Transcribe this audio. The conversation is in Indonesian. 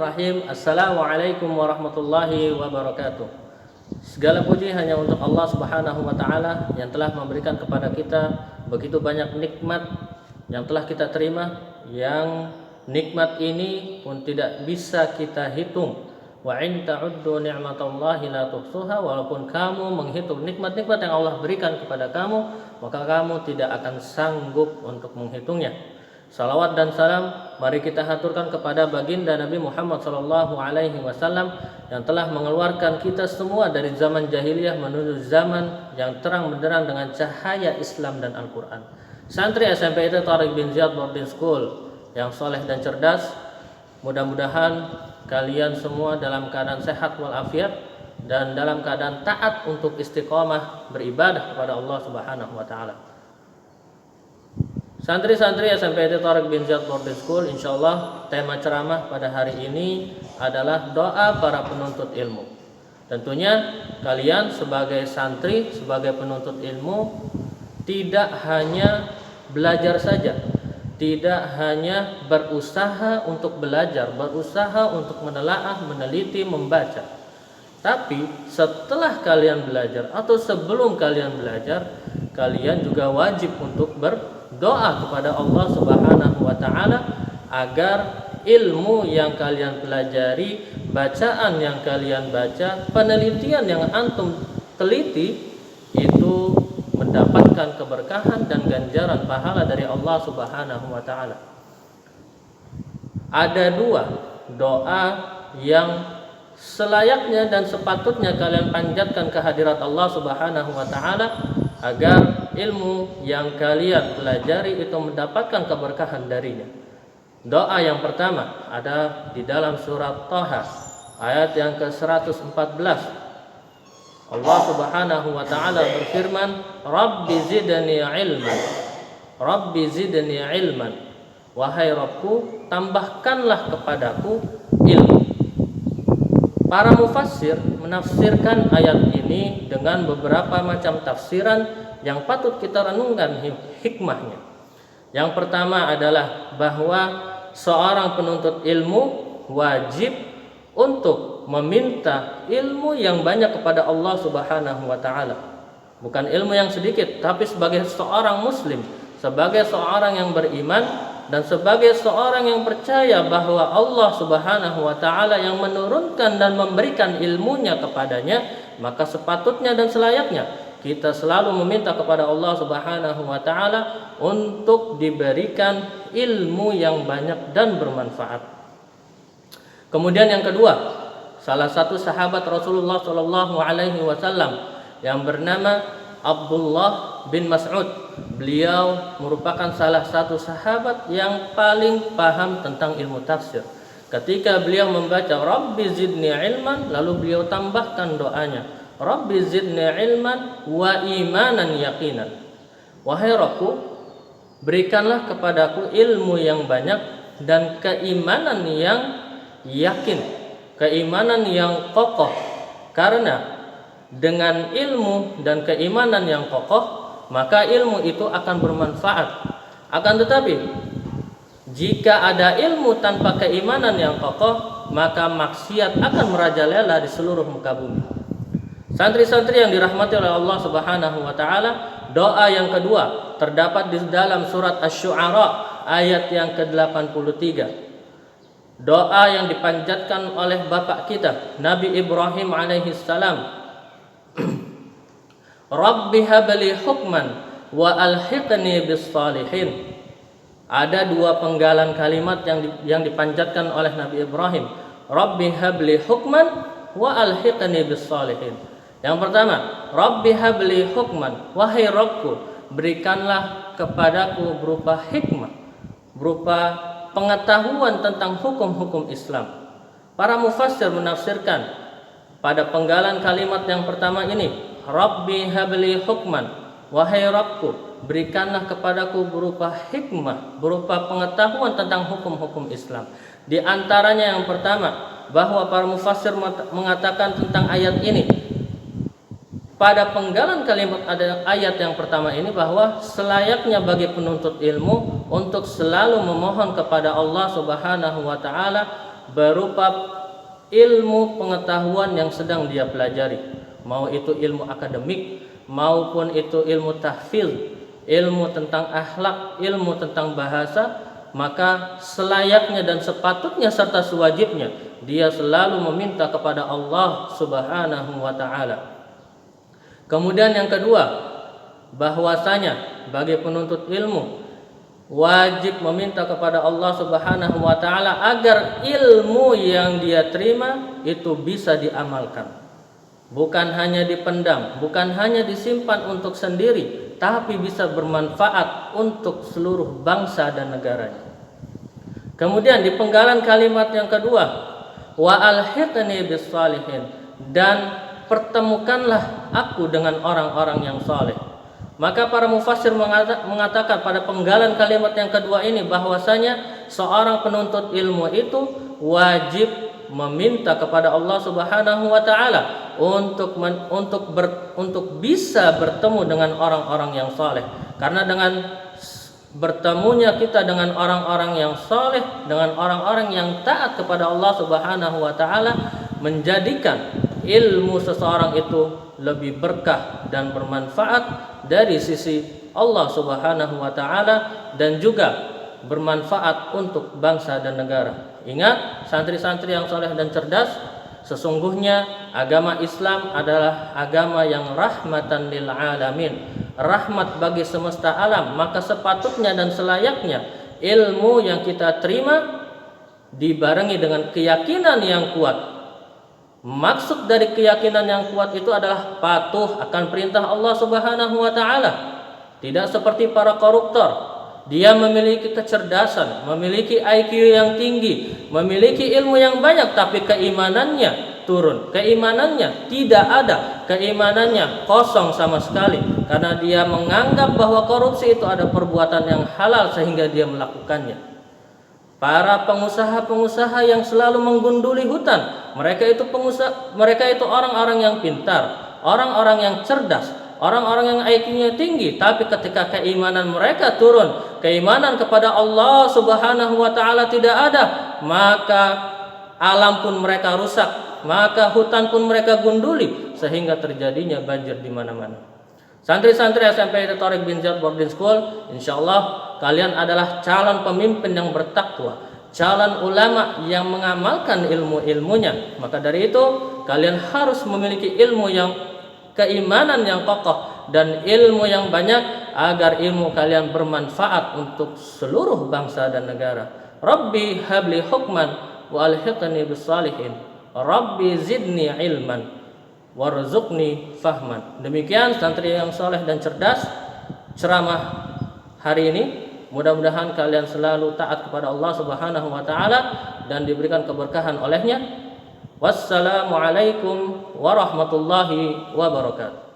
Bismillahirrahmanirrahim. Assalamualaikum warahmatullahi wabarakatuh. Segala puji hanya untuk Allah Subhanahu wa taala yang telah memberikan kepada kita begitu banyak nikmat yang telah kita terima, yang nikmat ini pun tidak bisa kita hitung. Wa in ta'uddu ni'matallahi la tuhsuha, walaupun kamu menghitung nikmat-nikmat yang Allah berikan kepada kamu, maka kamu tidak akan sanggup untuk menghitungnya. Salawat dan salam mari kita haturkan kepada baginda Nabi Muhammad SAW yang telah mengeluarkan kita semua dari zaman jahiliyah menuju zaman yang terang benderang dengan cahaya Islam dan Al-Quran. Santri SMP itu Tariq bin Ziyad Boarding School yang soleh dan cerdas, mudah-mudahan kalian semua dalam keadaan sehat walafiat dan dalam keadaan taat untuk istiqomah beribadah kepada Allah Subhanahu wa taala. Santri-santri SMP Tariq bin Ziyad Boarding School, insyaallah tema ceramah pada hari ini adalah doa para penuntut ilmu. Tentunya kalian sebagai santri, sebagai penuntut ilmu, tidak hanya belajar saja, tidak hanya berusaha untuk belajar, berusaha untuk menelaah, meneliti, membaca. Tapi setelah kalian belajar atau sebelum kalian belajar, kalian juga wajib untuk berdoa kepada Allah Subhanahu wa taala agar ilmu yang kalian pelajari, bacaan yang kalian baca, penelitian yang antum teliti itu mendapatkan keberkahan dan ganjaran pahala dari Allah Subhanahu wa taala. Ada dua doa yang selayaknya dan sepatutnya kalian panjatkan kehadirat Allah Subhanahu wa taala agar ilmu yang kalian pelajari itu mendapatkan keberkahan darinya. Doa yang pertama ada di dalam surat Thaha ayat yang ke-114. Allah Subhanahu wa taala berfirman, "Rabbi zidni ilman." Rabbi zidni ilman. Wahai Rabbku, tambahkanlah kepadaku ilmu. Para mufassir menafsirkan ayat ini dengan beberapa macam tafsiran yang patut kita renungkan hikmahnya. Yang pertama adalah bahwa seorang penuntut ilmu wajib untuk meminta ilmu yang banyak kepada Allah Subhanahu wa taala. Bukan ilmu yang sedikit, tapi sebagai seorang muslim, sebagai seorang yang beriman, dan sebagai seorang yang percaya bahwa Allah Subhanahu wa taala yang menurunkan dan memberikan ilmunya kepadanya, maka sepatutnya dan selayaknya kita selalu meminta kepada Allah Subhanahu wa taala untuk diberikan ilmu yang banyak dan bermanfaat. Kemudian yang kedua, salah satu sahabat Rasulullah sallallahu alaihi wasallam yang bernama Abdullah bin Mas'ud, beliau merupakan salah satu sahabat yang paling paham tentang ilmu tafsir. Ketika beliau membaca Rabbi zidni ilman, lalu beliau tambahkan doanya, Rabbi zidni ilman wa imanan yaqinan. Wahai Rabbku, berikanlah kepadaku ilmu yang banyak dan keimanan yang yakin, keimanan yang kokoh. Karena dengan ilmu dan keimanan yang kokoh, maka ilmu itu akan bermanfaat. Akan tetapi, jika ada ilmu tanpa keimanan yang kokoh, maka maksiat akan merajalela di seluruh muka bumi. Santri-santri yang dirahmati oleh Allah Subhanahu wa taala, doa yang kedua terdapat di dalam surat Asy-Syu'ara ayat yang ke-83. Doa yang dipanjatkan oleh bapak kita Nabi Ibrahim alaihi salam, Rabbi habli hukman wa alhiqni bis salihin. Ada dua penggalan kalimat yang dipanjatkan oleh Nabi Ibrahim, Rabbi habli hukman wa alhiqni bis salihin. Yang pertama, Rabbi habli hukman, wahai Rabbku, berikanlah kepadaku berupa hikmah, berupa pengetahuan tentang hukum-hukum Islam. Para mufassir menafsirkan pada penggalan kalimat yang pertama ini, Rabbi habli hukman, wahai Rabbku, berikanlah kepadaku berupa hikmah, berupa pengetahuan tentang hukum-hukum Islam. Di antaranya yang pertama, bahwa para mufassir mengatakan tentang ayat ini, pada penggalan kalimat ayat yang pertama ini, bahwa selayaknya bagi penuntut ilmu untuk selalu memohon kepada Allah Subhanahu wa taala berupa ilmu pengetahuan yang sedang dia pelajari, mau itu ilmu akademik maupun itu ilmu tahfidz, ilmu tentang akhlak, ilmu tentang bahasa, maka selayaknya dan sepatutnya serta sewajibnya dia selalu meminta kepada Allah Subhanahu wa taala. Kemudian yang kedua, bahwasanya bagi penuntut ilmu wajib meminta kepada Allah Subhanahu wa taala agar ilmu yang dia terima itu bisa diamalkan. Bukan hanya dipendam, bukan hanya disimpan untuk sendiri, tapi bisa bermanfaat untuk seluruh bangsa dan negaranya. Kemudian di penggalan kalimat yang kedua, wa alhiqni bis salihin, dan pertemukanlah aku dengan orang-orang yang saleh. Maka para mufassir mengatakan pada penggalan kalimat yang kedua ini bahwasanya seorang penuntut ilmu itu wajib meminta kepada Allah Subhanahu wa taala untuk bisa bertemu dengan orang-orang yang saleh. Karena dengan bertemunya kita dengan orang-orang yang saleh, dengan orang-orang yang taat kepada Allah Subhanahu wa taala, menjadikan ilmu seseorang itu lebih berkah dan bermanfaat dari sisi Allah Subhanahu wa taala dan juga bermanfaat untuk bangsa dan negara. Ingat, santri-santri yang saleh dan cerdas, sesungguhnya agama Islam adalah agama yang rahmatan lil alamin, rahmat bagi semesta alam. Maka sepatutnya dan selayaknya ilmu yang kita terima dibarengi dengan keyakinan yang kuat. Maksud dari keyakinan yang kuat itu adalah patuh akan perintah Allah Subhanahu wa taala. Tidak seperti para koruptor. Dia memiliki kecerdasan, memiliki IQ yang tinggi, memiliki ilmu yang banyak, tapi keimanannya turun. Keimanannya tidak ada, keimanannya kosong sama sekali, karena dia menganggap bahwa korupsi itu ada perbuatan yang halal sehingga dia melakukannya. Para pengusaha-pengusaha yang selalu menggunduli hutan, mereka itu orang-orang yang pintar, orang-orang yang cerdas, orang-orang yang IQ-nya tinggi, tapi ketika keimanan mereka turun, keimanan kepada Allah Subhanahu wa taala tidak ada, maka alam pun mereka rusak, maka hutan pun mereka gunduli sehingga terjadinya banjir di mana-mana. Santri-santri SMP Tariq bin Ziyad Boarding School, insyaallah kalian adalah calon pemimpin yang bertakwa, calon ulama yang mengamalkan ilmu-ilmunya. Maka dari itu kalian harus memiliki ilmu yang keimanan yang kokoh dan ilmu yang banyak agar ilmu kalian bermanfaat untuk seluruh bangsa dan negara. Rabbi habli hukman wa alhiqni bis salihin. Rabbi zidni ilman warzuqni fahman. Demikian santri yang soleh dan cerdas ceramah hari ini. Mudah-mudahan kalian selalu taat kepada Allah Subhanahu wa taala dan diberikan keberkahan olehnya. Wassalamualaikum warahmatullahi wabarakatuh.